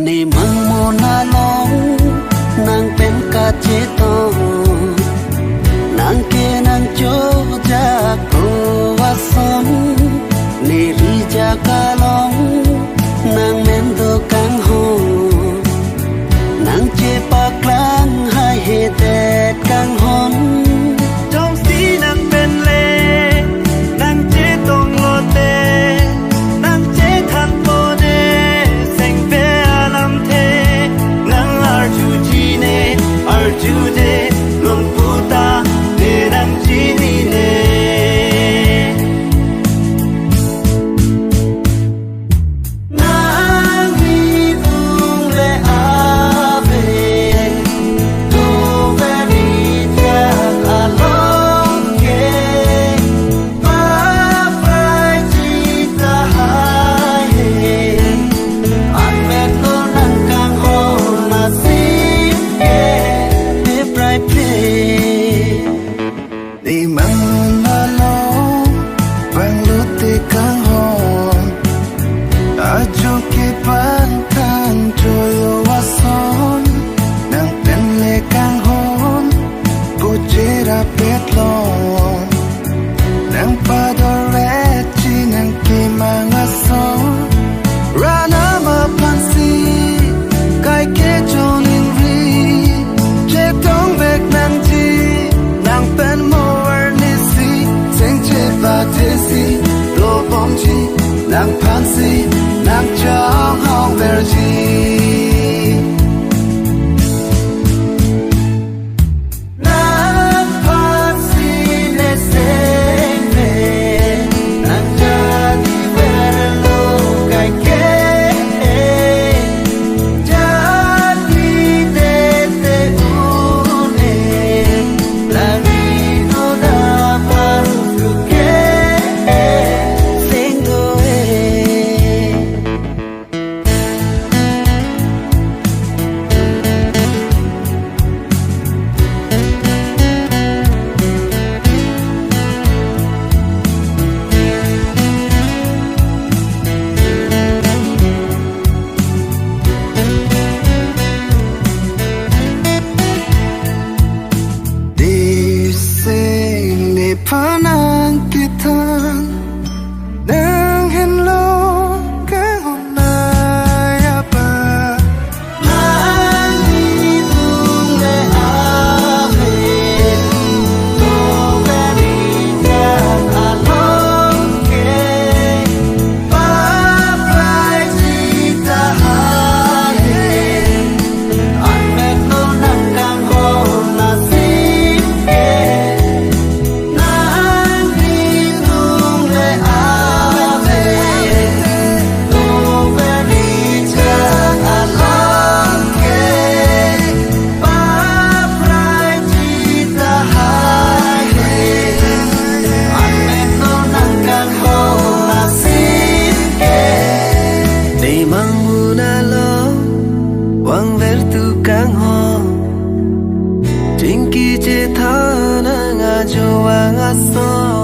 นี่มังโมนาลงนางเป็นกาเจโตนางเกนางโจจากโกวาสนนี่ริจากาลงนางเมนโดกังโฮนางเจปากลางให้เหตุแดดกังหนจงสีนางเป็นเลนางเจตงโลเตนางเจทันโปเดเซงเปอาลัมเทนางอาร์จูจีเนอาร์จูเดลงปูตาเดนางจีนีเนนางพันสีนางจองห้องเวรจีJinki je thana nga jo wa nga so